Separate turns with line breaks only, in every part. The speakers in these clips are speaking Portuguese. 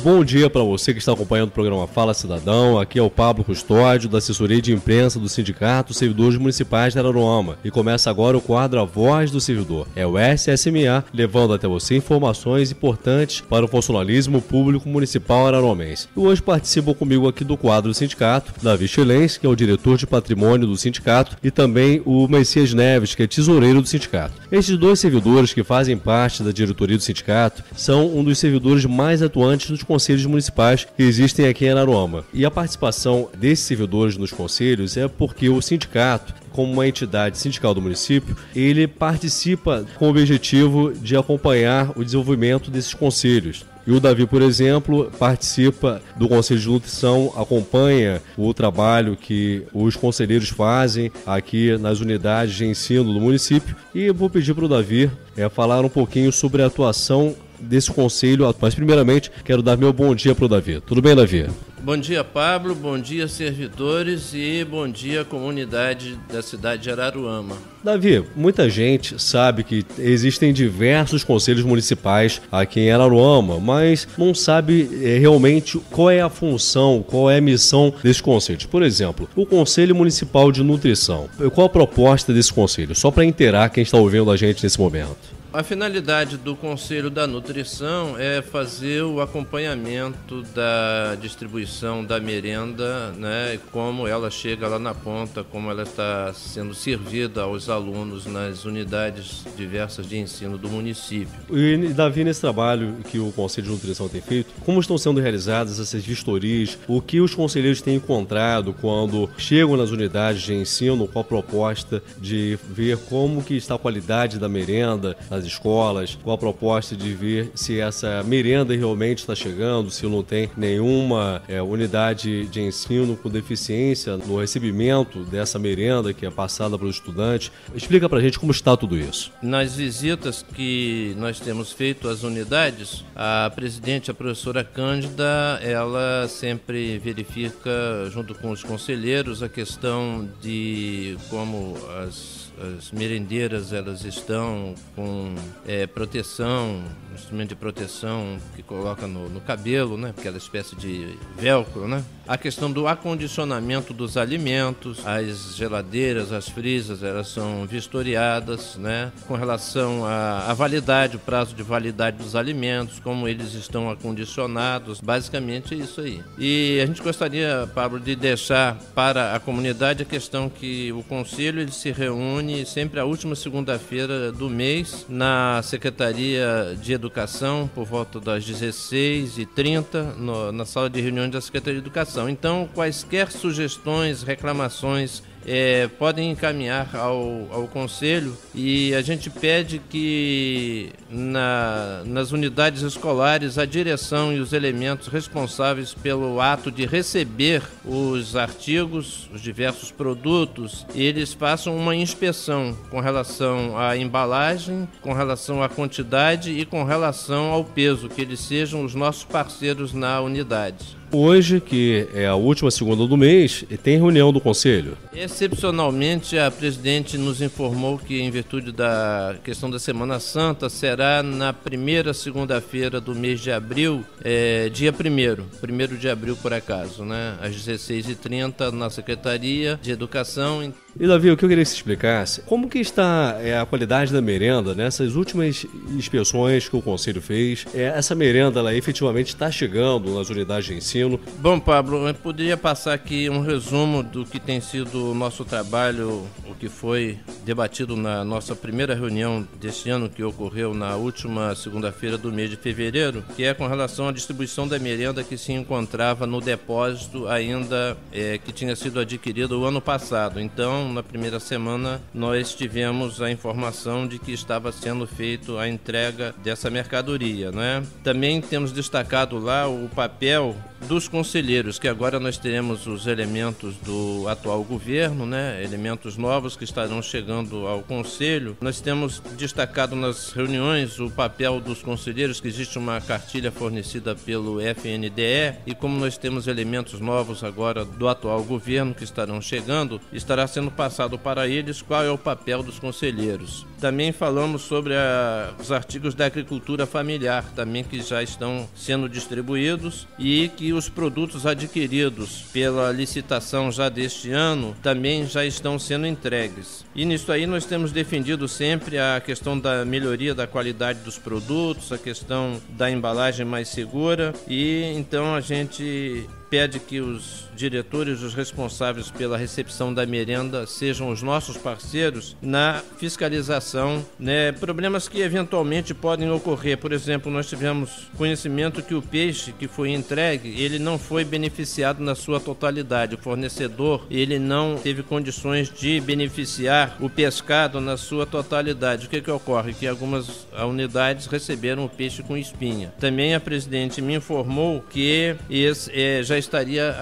Bom dia para você que está acompanhando o programa Fala Cidadão. Aqui é o Pablo Custódio, da assessoria de imprensa do Sindicato dos Servidores Municipais de Araruama. E começa agora o quadro A Voz do Servidor. É o SSMA, levando até você informações importantes para o funcionalismo público municipal araruamense. E hoje participam comigo aqui do quadro do sindicato, Davi Chilens, que é o diretor de patrimônio do sindicato, e também o Messias Neves, que é tesoureiro do sindicato. Estes dois servidores que fazem parte da diretoria do sindicato são um dos servidores mais atuantes nos conselhos municipais que existem aqui em Araruama. E a participação desses servidores nos conselhos é porque o sindicato, como uma entidade sindical do município, ele participa com o objetivo de acompanhar o desenvolvimento desses conselhos. E o Davi, por exemplo, participa do Conselho de Nutrição, acompanha o trabalho que os conselheiros fazem aqui nas unidades de ensino do município. E eu vou pedir para o Davi falar um pouquinho sobre a atuação desse conselho. Mas primeiramente quero dar meu bom dia para o Davi. Tudo bem, Davi?
Bom dia, Pablo, bom dia, servidores, e bom dia, comunidade da cidade de Araruama.
Davi, muita gente sabe que existem diversos conselhos municipais aqui em Araruama, mas não sabe realmente qual é a função, qual é a missão desses conselhos. Por exemplo, o Conselho Municipal de Nutrição. Qual a proposta desse conselho? Só para inteirar quem está ouvindo a gente nesse momento.
A finalidade do Conselho da Nutrição é fazer o acompanhamento da distribuição da merenda, né, como ela chega lá na ponta, como ela está sendo servida aos alunos nas unidades diversas de ensino do município.
E, Davi, nesse trabalho que o Conselho de Nutrição tem feito, como estão sendo realizadas essas vistorias? O que os conselheiros têm encontrado quando chegam nas unidades de ensino com a proposta de ver como que está a qualidade da merenda nas escolas, com a proposta de ver se essa merenda realmente está chegando, se não tem nenhuma unidade de ensino com deficiência no recebimento dessa merenda que é passada para os estudantes. Explica para a gente como está tudo isso.
Nas visitas que nós temos feito às unidades, a presidente, a professora Cândida, ela sempre verifica, junto com os conselheiros, a questão de como as merendeiras elas estão com proteção, instrumento de proteção que coloca no cabelo, né? Aquela espécie de velcro, né? A questão do acondicionamento dos alimentos, as geladeiras, as freezers, elas são vistoriadas, né? Com relação à validade, o prazo de validade dos alimentos, como eles estão acondicionados, basicamente é isso aí. E a gente gostaria, Pablo, de deixar para a comunidade a questão que o Conselho ele se reúne sempre a última segunda-feira do mês na Secretaria de Educação, por volta das 16h30, na sala de reuniões da Secretaria de Educação. Então, quaisquer sugestões, reclamações, podem encaminhar ao Conselho, e a gente pede que nas unidades escolares a direção e os elementos responsáveis pelo ato de receber os artigos, os diversos produtos, eles façam uma inspeção com relação à embalagem, com relação à quantidade e com relação ao peso, que eles sejam os nossos parceiros na unidade.
Hoje, que é a última segunda do mês, tem reunião do Conselho?
Excepcionalmente, a presidente nos informou que, em virtude da questão da Semana Santa, será na primeira segunda-feira do mês de abril, dia 1º de abril, por acaso, né? Às 16h30, na Secretaria de Educação.
E, Davi, o que eu queria que você explicasse, como que está a qualidade da merenda nessas últimas inspeções que o Conselho fez? Essa merenda, ela efetivamente está chegando nas unidades de ensino?
Bom, Pablo, eu poderia passar aqui um resumo do que tem sido o nosso trabalho, o que foi debatido na nossa primeira reunião deste ano, que ocorreu na última segunda-feira do mês de fevereiro, que é com relação à distribuição da merenda que se encontrava no depósito ainda que tinha sido adquirido o ano passado. Então, na primeira semana, nós tivemos a informação de que estava sendo feita a entrega dessa mercadoria, né? Também temos destacado lá o papel dos conselheiros, que agora nós teremos os elementos do atual governo, né? Elementos novos que estarão chegando ao Conselho. Nós temos destacado nas reuniões o papel dos conselheiros, que existe uma cartilha fornecida pelo FNDE, e como nós temos elementos novos agora do atual governo que estarão chegando, estará sendo passado para eles qual é o papel dos conselheiros. Também falamos sobre os artigos da agricultura familiar, também que já estão sendo distribuídos, e que os produtos adquiridos pela licitação já deste ano também já estão sendo entregues. E nisso aí nós temos defendido sempre a questão da melhoria da qualidade dos produtos, a questão da embalagem mais segura, e então a gente pede que os diretores, os responsáveis pela recepção da merenda, sejam os nossos parceiros na fiscalização, né? Problemas que eventualmente podem ocorrer. Por exemplo, nós tivemos conhecimento que o peixe que foi entregue, ele não foi beneficiado na sua totalidade. O fornecedor, ele não teve condições de beneficiar o pescado na sua totalidade. O que ocorre? Que algumas unidades receberam o peixe com espinha. Também a presidente me informou que já estaria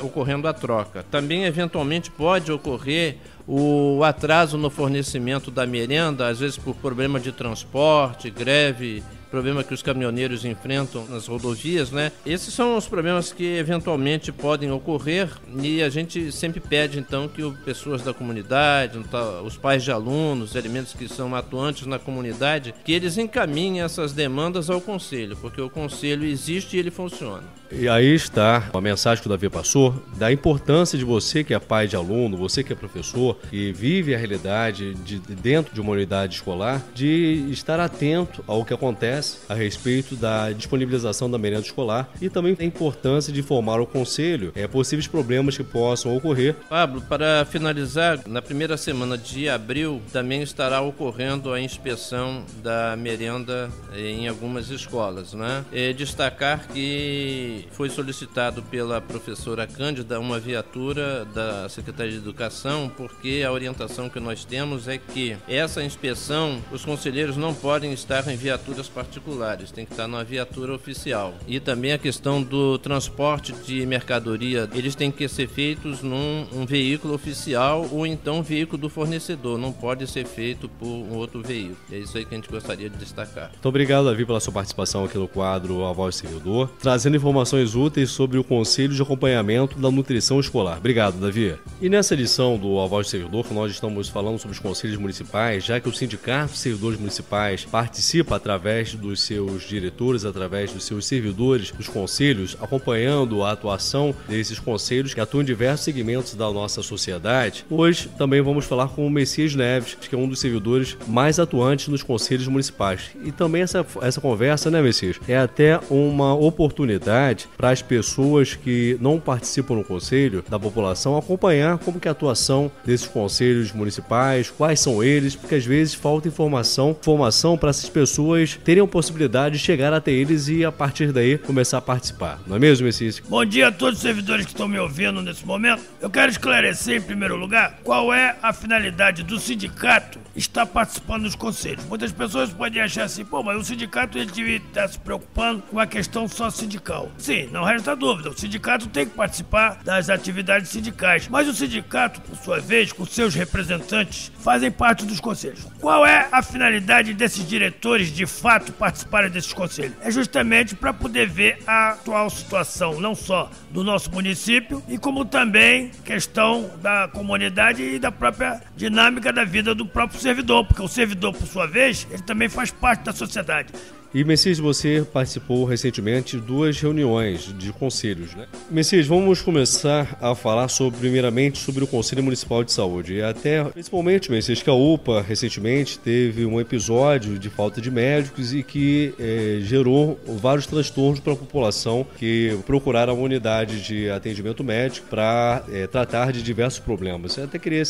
ocorrendo a troca. Também, eventualmente, pode ocorrer o atraso no fornecimento da merenda, às vezes por problema de transporte, greve, problema que os caminhoneiros enfrentam nas rodovias, né? Esses são os problemas que eventualmente podem ocorrer, e a gente sempre pede então que pessoas da comunidade, os pais de alunos, elementos que são atuantes na comunidade, que eles encaminhem essas demandas ao Conselho, porque o Conselho existe e ele funciona.
E aí está a mensagem que o Davi passou, da importância de você que é pai de aluno, você que é professor, que vive a realidade dentro de uma unidade escolar, de estar atento ao que acontece a respeito da disponibilização da merenda escolar, e também a importância de informar o Conselho possíveis problemas que possam ocorrer.
Pablo, para finalizar, na primeira semana de abril também estará ocorrendo a inspeção da merenda em algumas escolas, né? Destacar que foi solicitado pela professora Cândida uma viatura da Secretaria de Educação, porque a orientação que nós temos é que essa inspeção, os conselheiros não podem estar em viaturas particulares, tem que estar numa viatura oficial. E também a questão do transporte de mercadoria, eles têm que ser feitos num veículo oficial ou então um veículo do fornecedor, não pode ser feito por um outro veículo. É isso aí que a gente gostaria de destacar.
Muito obrigado, Davi, pela sua participação aqui no quadro A Voz do Servidor, trazendo informações úteis sobre o Conselho de Acompanhamento da Nutrição Escolar. Obrigado, Davi. E nessa edição do A Voz do Servidor, que nós estamos falando sobre os conselhos municipais, já que o Sindicato de Servidores Municipais participa através dos seus diretores, através dos seus servidores, dos conselhos, acompanhando a atuação desses conselhos que atuam em diversos segmentos da nossa sociedade. Hoje também vamos falar com o Messias Neves, que é um dos servidores mais atuantes nos conselhos municipais. E também essa conversa, né, Messias, é até uma oportunidade para as pessoas que não participam no conselho, da população, acompanhar como que é a atuação desses conselhos municipais, quais são eles, porque às vezes falta informação para essas pessoas terem a possibilidade de chegar até eles e a partir daí começar a participar. Não é mesmo, Messias?
Bom dia a todos os servidores que estão me ouvindo nesse momento. Eu quero esclarecer, em primeiro lugar, qual é a finalidade do sindicato estar participando dos conselhos. Muitas pessoas podem achar assim, mas o sindicato ele devia estar se preocupando com a questão só sindical. Sim, não resta dúvida, o sindicato tem que participar das atividades sindicais, mas o sindicato, por sua vez, com seus representantes, fazem parte dos conselhos. Qual é a finalidade desses diretores, de fato, participarem desses conselhos? É justamente para poder ver a atual situação, não só do nosso município, e como também questão da comunidade e da própria dinâmica da vida do próprio servidor, porque o servidor, por sua vez, ele também faz parte da sociedade.
E, Messias, você participou recentemente de 2 reuniões de conselhos, né? Messias, vamos começar a falar primeiramente sobre o Conselho Municipal de Saúde. E até, principalmente, Messias, que a UPA recentemente teve um episódio de falta de médicos e que gerou vários transtornos para a população que procuraram a unidade de atendimento médico para tratar de diversos problemas. Eu até queria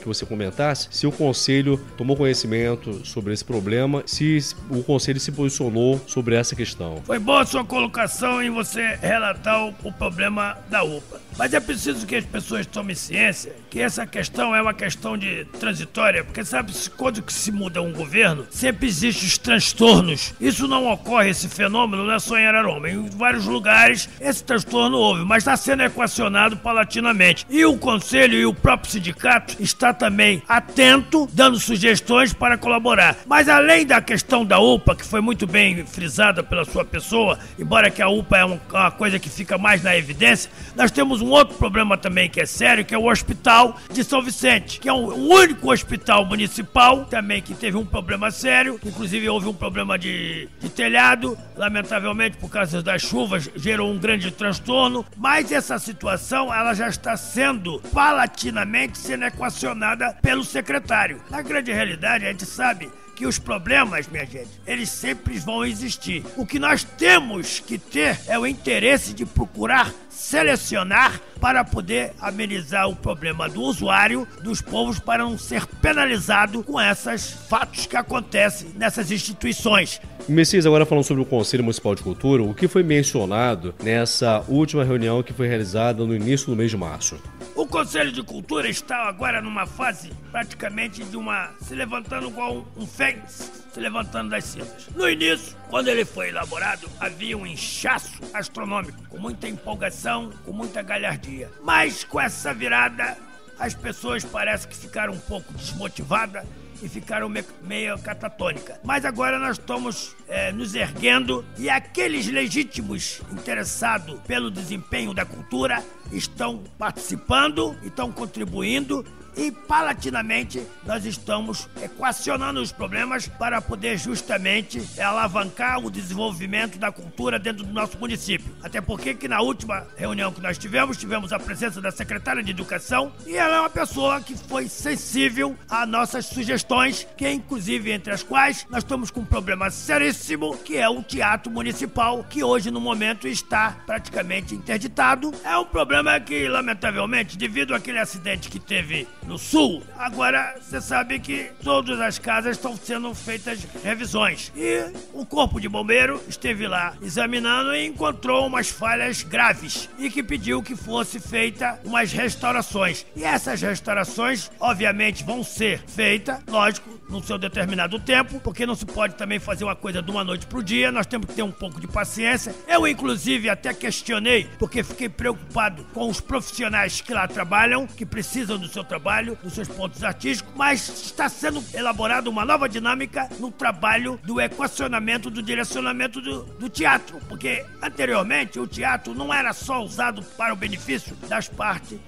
que você comentasse se o Conselho tomou conhecimento sobre esse problema, se o Conselho se posicionou sobre essa questão.
Foi boa a sua colocação em você relatar o problema da UPA. Mas é preciso que as pessoas tomem ciência que essa questão é uma questão de transitória, porque sabe, quando que se muda um governo, sempre existem os transtornos. Isso não ocorre, esse fenômeno não é só em Araruama. Em vários lugares esse transtorno houve, mas está sendo equacionado paulatinamente. E o Conselho e o próprio sindicato está também atento, dando sugestões para colaborar. Mas além da questão da UPA, que foi muito bem frisada pela sua pessoa, embora que a UPA é uma coisa que fica mais na evidência, nós temos um outro problema também que é sério, que é o Hospital de São Vicente, que é o único hospital municipal também que teve um problema sério, inclusive houve um problema de telhado, lamentavelmente por causa das chuvas gerou um grande transtorno, mas essa situação ela já está sendo paulatinamente sendo equacionada pelo secretário. Na grande realidade a gente sabe que os problemas, minha gente, eles sempre vão existir. O que nós temos que ter é o interesse de procurar selecionar para poder amenizar o problema do usuário, dos povos, para não ser penalizado com esses fatos que acontecem nessas instituições.
Messias, agora falando sobre o Conselho Municipal de Cultura, o que foi mencionado nessa última reunião que foi realizada no início do mês de março?
O Conselho de Cultura está agora numa fase praticamente de se levantando igual um fênix, se levantando das cinzas. No início, quando ele foi elaborado, havia um inchaço astronômico, com muita empolgação, com muita galhardia. Mas com essa virada, as pessoas parecem que ficaram um pouco desmotivadas e ficaram meio catatônicas. Mas agora nós estamos nos erguendo e aqueles legítimos interessados pelo desempenho da cultura estão participando, estão contribuindo e, paulatinamente, nós estamos equacionando os problemas para poder justamente alavancar o desenvolvimento da cultura dentro do nosso município. Até porque que na última reunião que nós tivemos a presença da secretária de Educação e ela é uma pessoa que foi sensível a nossas sugestões, que inclusive entre as quais nós estamos com um problema seríssimo, que é o Teatro Municipal, que hoje no momento está praticamente interditado. É um problema que, lamentavelmente, devido àquele acidente que teve no sul, agora você sabe que todas as casas estão sendo feitas revisões. E o Corpo de Bombeiro esteve lá examinando e encontrou umas falhas graves e que pediu que fosse feita umas restaurações. E essas restaurações, obviamente, vão ser feitas, lógico, no seu determinado tempo, porque não se pode também fazer uma coisa de uma noite pro dia, nós temos que ter um pouco de paciência. Eu, inclusive, até questionei, porque fiquei preocupado com os profissionais que lá trabalham, que precisam do seu trabalho, dos seus pontos artísticos, mas está sendo elaborada uma nova dinâmica no trabalho do equacionamento, do direcionamento do teatro, porque anteriormente o teatro não era só usado para o benefício das partes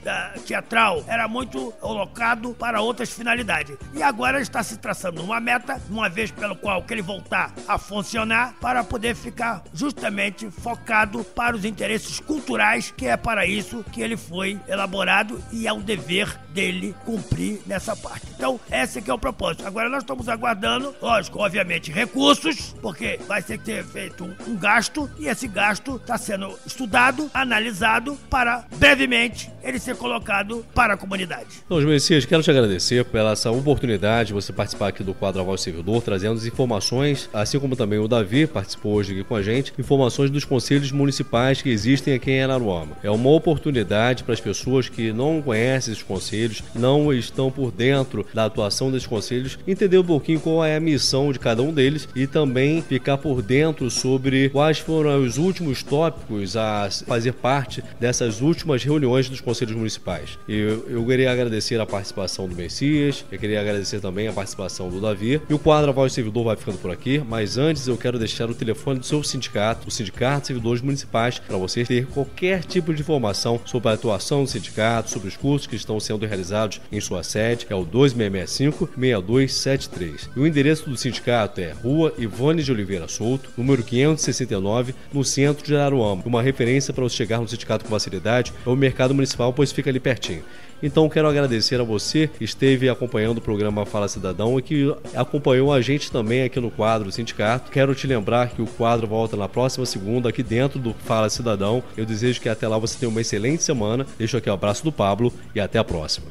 teatral, era muito alocado para outras finalidades. E agora está se traçando uma meta, uma vez pelo qual que ele voltar a funcionar, para poder ficar justamente focado para os interesses culturais, que é para isso que ele foi elaborado e é um dever dele cumprir nessa parte. Então, esse aqui é o propósito. Agora nós estamos aguardando, lógico, obviamente, recursos, porque vai ter que ter feito um gasto, e esse gasto está sendo estudado, analisado, para brevemente ele ser colocado para a comunidade.
Então, Messias, quero te agradecer pela essa oportunidade de você participar aqui do quadro A Voz do Servidor, trazendo as informações, assim como também o Davi participou hoje aqui com a gente, informações dos conselhos municipais que existem aqui em Araruama. É uma oportunidade para as pessoas que não conhecem esses conselhos, não estão por dentro da atuação desses conselhos, entender um pouquinho qual é a missão de cada um deles e também ficar por dentro sobre quais foram os últimos tópicos a fazer parte dessas últimas reuniões dos conselhos municipais. Eu queria agradecer a participação do Messias, eu queria agradecer também a participação do Davi, e o quadro A Voz do Servidor vai ficando por aqui, mas antes eu quero deixar o telefone do seu sindicato, o Sindicato de Servidores Municipais, para você ter qualquer tipo de informação sobre a atuação do sindicato, sobre os cursos que estão sendo realizados em sua sede, é o 2665-6273. E o endereço do sindicato é Rua Ivone de Oliveira Souto, número 569, no centro de Araruama. Uma referência para você chegar no sindicato com facilidade é o Mercado Municipal, pois fica ali pertinho. Então quero agradecer a você que esteve acompanhando o programa Fala Cidadão e que acompanhou a gente também aqui no quadro do sindicato. Quero te lembrar que o quadro volta na próxima segunda aqui dentro do Fala Cidadão. Eu desejo que até lá você tenha uma excelente semana. Deixo aqui o abraço do Pablo e até a próxima.